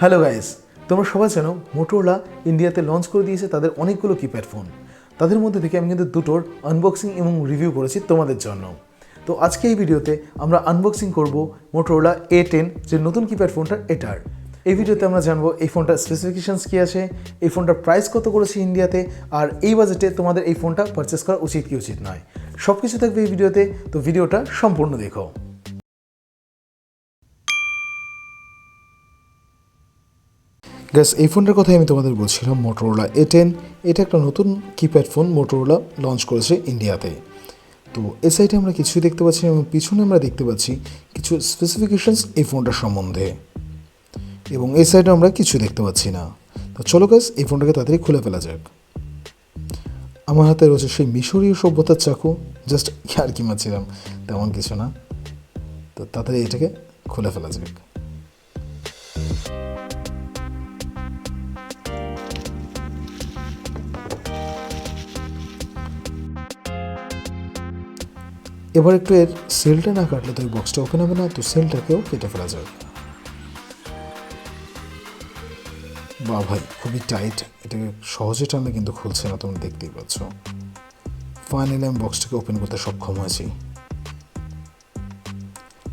Hello guys, তোমরা সবাই জানো মোটোরোলা ইন্ডিয়াতে লঞ্চ করে দিয়েছে তাদের অনেকগুলো কিপ্যাড ফোন। তাদের মধ্যে থেকে আমি কিন্তু দুটোর আনবক্সিং এবং রিভিউ করেছি তোমাদের জন্য। তো আজকে এই ভিডিওতে আমরা আনবক্সিং করব মোটোরোলা A10 যে নতুন কিপ্যাড ফোনটা এটার। এই ভিডিওতে আমরা জানবো এই ফোনটার স্পেসিফিকেশনস কী আছে, এই ফোনটার প্রাইস কত করেছে ইন্ডিয়াতে, আর এই বাজেটে তোমাদের এই ফোনটা পারচেস করা উচিত কি উচিত নয়, সব কিছু থাকবে এই ভিডিওতে। তো ভিডিওটা সম্পূর্ণ দেখো। গ্যাস, এই ফোনটার কথাই আমি তোমাদের বলছিলাম, মোটোরোলা A10। এটা একটা নতুন কিপ্যাড ফোন মোটোরোলা লঞ্চ করেছে ইন্ডিয়াতে। তো এই সাইডে আমরা কিছুই দেখতে পাচ্ছি এবং পিছনে আমরা দেখতে পাচ্ছি কিছু স্পেসিফিকেশনস এই ফোনটার সম্বন্ধে, এবং এই সাইডে আমরা কিছু দেখতে পাচ্ছি না। তো চলো গ্যাস, এই ফোনটাকে তাড়াতাড়ি খুলে ফেলা যাক। আমার হাতে রয়েছে সেই মিশরীয় সভ্যতার চাকু, জাস্ট আর কি মারছিলাম, তেমন কিছু না। তো তাড়াতাড়ি এটাকে খুলে ফেলা যাক। এবার একটু এর সেলটা না কাটলে তো এই বক্সটা ওপেন হবে না, তো সেলটাকেও কেটে ফেলা যাক। বা ভাই, খুবই টাইট, এটাকে সহজে টানলে কিন্তু খুলছে না, তোমরা দেখতেই পাচ্ছ। ফাইনালি আমি বক্সটাকে ওপেন করতে সক্ষম হয়েছি।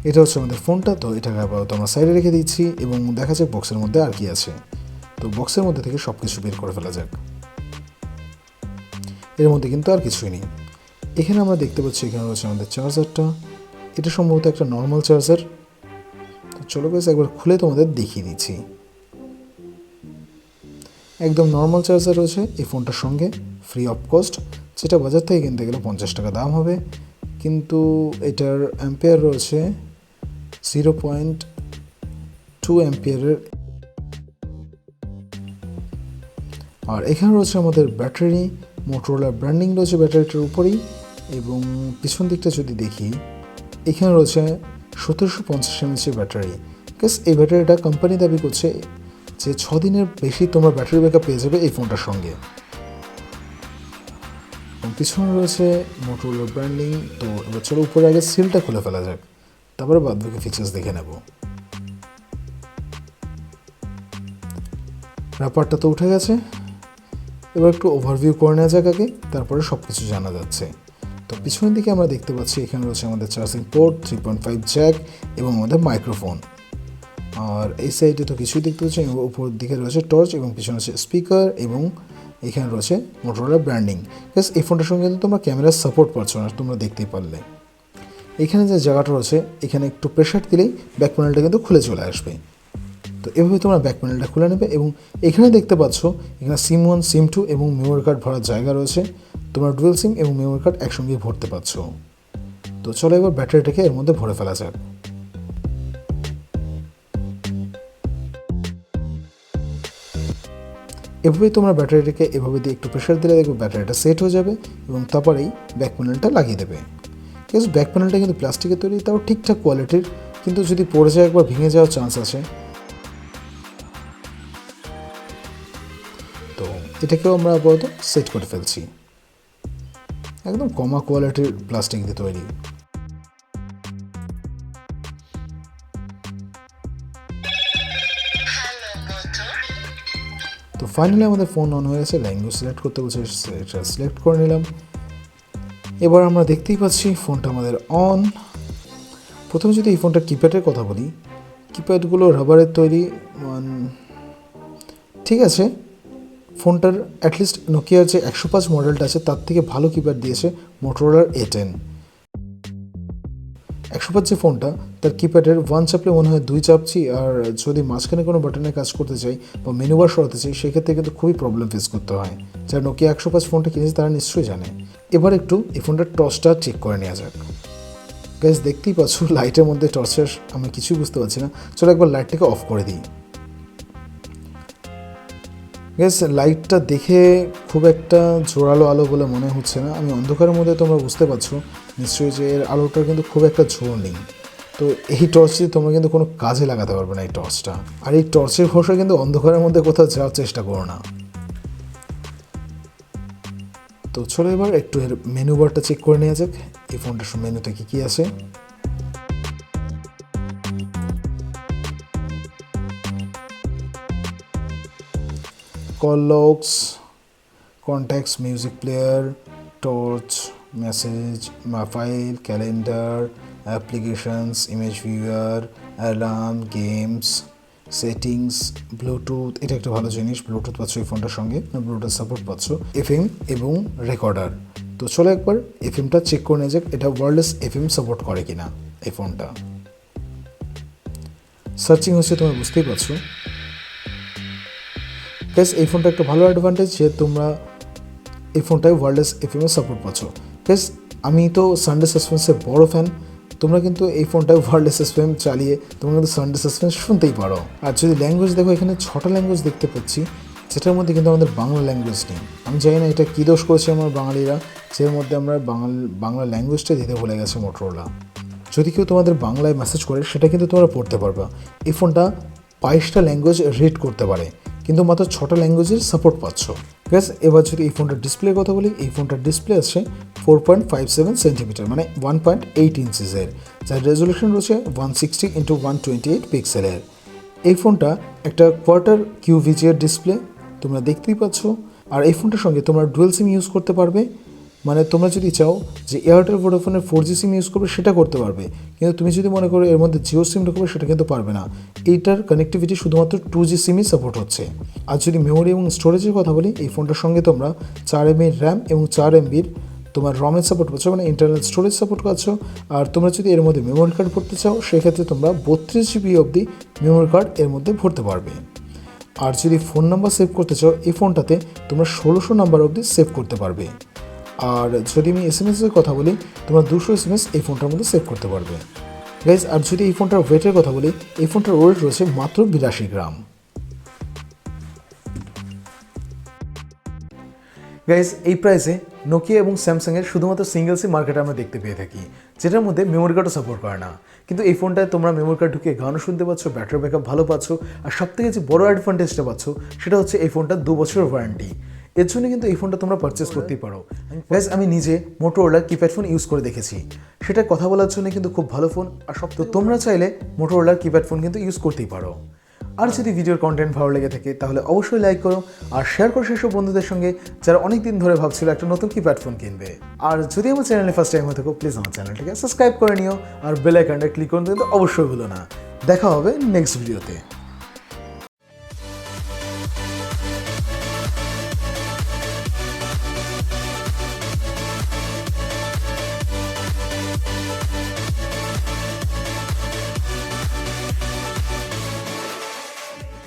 এটা হচ্ছে আমাদের ফোনটা। তো এটাকে আপাতত আমরা সাইডে রেখে দিচ্ছি এবং দেখা যাক বক্সের মধ্যে আর কি আছে। তো বক্সের মধ্যে থেকে সব কিছু বের করে ফেলা যাক। এর মধ্যে কিন্তু আর কিছুই নেই। এখানে আমরা দেখতে পাচ্ছি এখানে রয়েছে আমাদের চার্জারটা। এটা সম্ভবত একটা নর্মাল চার্জার। তো চলো বেশ একবার খুলে তোমাদের দেখিয়ে দিচ্ছি। একদম নর্মাল চার্জার রয়েছে এই ফোনটার সঙ্গে, ফ্রি অফ কস্ট, যেটা বাজার থেকে কিনতে গেলে 50 টাকা দাম হবে। কিন্তু এটার অ্যাম্পিয়ার রয়েছে 0.2 অ্যাম্পিয়ারের। আর এখানে রয়েছে আমাদের ব্যাটারি, মোটোরোলা ব্র্যান্ডিং রয়েছে ব্যাটারিটার উপরেই। এবং পিছন দিকটা যদি দেখি, এখানে রয়েছে 1750 mAh ব্যাটারি। বিকজ এই ব্যাটারিটা কোম্পানি দাবি করছে যে 6 দিনের বেশি তোমরা ব্যাটারি ব্যাকআপ পেয়ে যাবে এই ফোনটার সঙ্গে। এবং পিছনে রয়েছে মোটোরোলা ব্র্যান্ডিং। তো এবার চলো উপরে আগে সিলটা খুলে ফেলা যাক, তারপরে বাদ বাকি ফিচার্স দেখে নেব। র্যাপারটা তো উঠে গেছে, এবার একটু ওভারভিউ করে নেওয়া যাক আগে, তারপরে সব কিছু জানা যাচ্ছে। তো পিছনের দিকে আমরা দেখতে পাচ্ছি এখানে রয়েছে আমাদের চার্জিং পোর্ট, 3.5 জ্যাক এবং আমাদের মাইক্রোফোন। আর এই সাইডে তো কিছুই দেখতে পাচ্ছি। উপর দিকে রয়েছে টর্চ এবং পিছনে রয়েছে স্পিকার এবং এখানে রয়েছে মোটোরোলা ব্র্যান্ডিং। প্লাস এই ফোনটার সঙ্গে কিন্তু তোমরা ক্যামেরার সাপোর্ট পাচ্ছ না, তোমরা দেখতেই পারলে। এখানে যে জায়গাটা রয়েছে, এখানে একটু প্রেশার দিলেই ব্যাক প্যানেলটা কিন্তু খুলে চলে আসবে। তো এভাবে তোমরা ব্যাক প্যানেলটা খুলে নেবে। এবং এখানে দেখতে পাচ্ছ এখানে সিম 1, সিম 2 এবং মেমোরি কার্ড ভরার জায়গা রয়েছে। তোমরা ডুয়েল সিম এবং মেমোরি কার্ড একসঙ্গে ভরতে পারছো। তো চলো এবার ব্যাটারিটাকে এর মধ্যে ভরে ফেলা যাক। এভাবেই তোমরা ব্যাটারিটাকে এভাবে দিয়ে একটু প্রেশার দিলে দেখবে ব্যাটারিটা সেট হয়ে যাবে এবং তারপরেই ব্যাক প্যানেলটা লাগিয়ে দেবে। ঠিক আছে, ব্যাক প্যানেলটা কিন্তু প্লাস্টিকের তৈরি, তাও ঠিকঠাক কোয়ালিটির, কিন্তু যদি পড়ে যায় একবার ভেঙে যাওয়ার চান্স আছে। তো এটাকেও আমরা আপাতত সেট করে ফেলছি। একদম কমা কোয়ালিটির প্লাস্টিক দিয়ে তৈরি। তো ফাইনালি আমাদের ফোন অন হয়ে গেছে। ল্যাঙ্গুয়েজ সিলেক্ট করতে বলছে, সেটা সিলেক্ট করে নিলাম। এবার আমরা দেখতেই পাচ্ছি ফোনটা আমাদের অন। প্রথমে যদি এই ফোনটার কিপ্যাডের কথা বলি, কিপ্যাডগুলো রাবারের তৈরি, ঠিক আছে। ফোনটার অ্যাটলিস্ট নোকিয়ার যে 105 মডেলটা আছে তার থেকে ভালো কিপ্যাড দিয়েছে মোটোরোলার A10। 105 যে ফোনটা, তার কিপ্যাডের 1 চাপলে মনে হয় 2 চাপছি, আর যদি মাঝখানে কোনো বাটনে কাজ করতে চাই বা মেনু বার সরাতে চাই, সেক্ষেত্রে কিন্তু খুবই প্রবলেম ফেস করতে হয়। যারা নোকিয়া 105 ফোনটা কিনেছে তারা নিশ্চয়ই জানে। এবার একটু এই ফোনটার টর্চটা চেক করে নেওয়া যাক। গ্যাস, দেখতেই পাচ্ছ লাইটের মধ্যে টর্চের আমি কিছুই বুঝতে পারছি না। চলো একবার লাইটটাকে অফ করে দিই। গ্যাস, লাইটটা দেখে খুব একটা জোরালো আলো বলে মনে হচ্ছে না। আমি অন্ধকারের মধ্যে, তোমরা বুঝতে পারছো নিশ্চয়ই যে এর আলোটার কিন্তু খুব একটা জোর নেই। তো এই টর্চটি তোমরা কিন্তু কোনো কাজে লাগাতে পারবে না এই টর্চটা। আর এই টর্চের ভরসা কিন্তু অন্ধকারের মধ্যে কোথাও যাওয়ার চেষ্টা করো না। তো চলো এবার একটু এর মেনু বারটা চেক করে নেওয়া যাক, এই ফোনটার মেনুতে কী কী আছে। Call locks, contacts, music player, torch, message, file, calendar, applications, image viewer, alarm, games, settings, Bluetooth. এটা একটা ভালো জিনিস, ব্লুটুথ পাচ্ছ এই ফোনটার সঙ্গে, ব্লুটুথ সাপোর্ট পাচ্ছ, এফএম এবং রেকর্ডার। তো চলো একবার এফএমটা চেক করে নেওয়া যাক, এটা ওয়্যারলেস এফএম সাপোর্ট করে কিনা এই ফোনটা। সার্চিং হচ্ছে, তোমরা বুঝতেই পারছো গাইস। এই ফোনটা একটা ভালো অ্যাডভান্টেজ যে তোমরা এই ফোনটায় ওয়্যারলেস এফএম এর সাপোর্ট পাচ্ছ। গাইস আমি তো সানডে সাসপেন্সের বড় ফ্যান, তোমরা কিন্তু এই ফোনটায় ওয়্যারলেস এফএম চালিয়ে তোমরা কিন্তু সানডে সাসপেন্স শুনতেই পারো। আর যদি ল্যাঙ্গুয়েজ দেখো, এখানে 6টা ল্যাঙ্গুয়েজ দেখতে পাচ্ছি, যেটার মধ্যে কিন্তু আমাদের বাংলা ল্যাঙ্গুয়েজ নেই। আমি জানি না এটা কী দোষ করেছে আমার বাঙালিরা, যের মধ্যে আমরা বাংলা ল্যাঙ্গুয়েজটা দিতে ভুলে গেছে মোটরোলা। যদি কেউ তোমাদের বাংলায় মেসেজ করে সেটা কিন্তু তোমরা পড়তে পারবা। এই ফোনটা 22টা ল্যাঙ্গুয়েজ রিড করতে পারে, কিন্তু মাত্র 6টা ল্যাঙ্গুয়েজের সাপোর্ট পাচ্ছ। গ্যাস এবার যদি এই ফোনটার ডিসপ্লের কথা বলি, এই ফোনটার ডিসপ্লে আছে 4.57 সেন্টিমিটার, মানে 1.8 ইঞ্চিসের, যার রেজলিউশন রয়েছে 160x128 পিক্সেলের। এই ফোনটা একটা কোয়ার্টার কিউভিজিএর ডিসপ্লে, তোমরা দেখতেই পাচ্ছ। আর এই ফোনটার সঙ্গে তোমরা ডুয়েল সিম ইউজ করতে পারবে, মানে তোমরা যদি চাও যে এয়ারটেল ভোডাফোনের 4G সিম ইউজ করবে সেটা করতে পারবে, কিন্তু তুমি যদি মনে করো এর মধ্যে জিও সিম ঢুকবে সেটা কিন্তু পারবে না। এইটার কানেক্টিভিটি শুধুমাত্র 2G সিমই সাপোর্ট হচ্ছে। আর যদি মেমোরি এবং স্টোরেজের কথা বলি, এই ফোনটার সঙ্গে তোমরা 4 MB র্যাম এবং 4 MB তোমার রমের সাপোর্ট পাচ্ছ, মানে ইন্টারনাল স্টোরেজ সাপোর্ট পাচ্ছ। আর তোমরা যদি এর মধ্যে মেমোরি কার্ড ভরতে চাও, সেক্ষেত্রে তোমরা 32GB অবধি মেমোরি কার্ড এর মধ্যে ভরতে পারবে। আর যদি ফোন নাম্বার সেভ করতে চাও, এই ফোনটাতে তোমরা 1600 নাম্বার অবধি সেভ করতে পারবে। আর যদি আমি SMS-এর কথা বলি, তোমরা 200 SMS এই ফোনটার মধ্যে সেভ করতে পারবে গাইজ। আর যদি এই ফোনটার ওয়েটের কথা বলি, এই ফোনটার ওয়েট রয়েছে মাত্র 82 গ্রাম। গাইজ এই প্রাইসে নোকিয়া এবং স্যামসাংয়ের শুধুমাত্র সিঙ্গেল সিম মার্কেটে আমরা দেখতে পেয়ে থাকি, যেটার মধ্যে মেমোরি কার্ডও সাপোর্ট করে না। কিন্তু এই ফোনটায় তোমরা মেমোরি কার্ড ঢুকিয়ে গানও শুনতে পাচ্ছ, ব্যাটারি ব্যাকআপ ভালো পাচ্ছ, আর সবথেকে যে বড় অ্যাডভান্টেজটা পাচ্ছ সেটা হচ্ছে এই ফোনটার 2 বছরের ওয়ারেন্টি। এর জন্য কিন্তু এই ফোনটা তোমরা পারচেস করতেই পারো। গাইজ আমি নিজে মোটোরোলা কিপ্যাড ফোন ইউজ করে দেখেছি, সেটা কথা বলার জন্য কিন্তু খুব ভালো ফোন। আর সব তো তোমরা চাইলে মোটোরোলার কিপ্যাড ফোন কিন্তু ইউজ করতেই পারো। আর যদি ভিডিওর কন্টেন্ট ভালো লেগে থাকে তাহলে অবশ্যই লাইক করো আর শেয়ার করো সেসব বন্ধুদের সঙ্গে যারা অনেক দিন ধরে ভাবছিল একটা নতুন কিপ্যাড ফোন কিনবে। আর যদি আমার চ্যানেলে ফার্স্ট টাইম হয়ে থাকো, প্লিজ আমার চ্যানেলটিকে সাবস্ক্রাইব করে নিও আর বেল আইকনটা ক্লিক করতে কিন্তু অবশ্যই ভুলো না। দেখা হবে নেক্সট ভিডিওতে।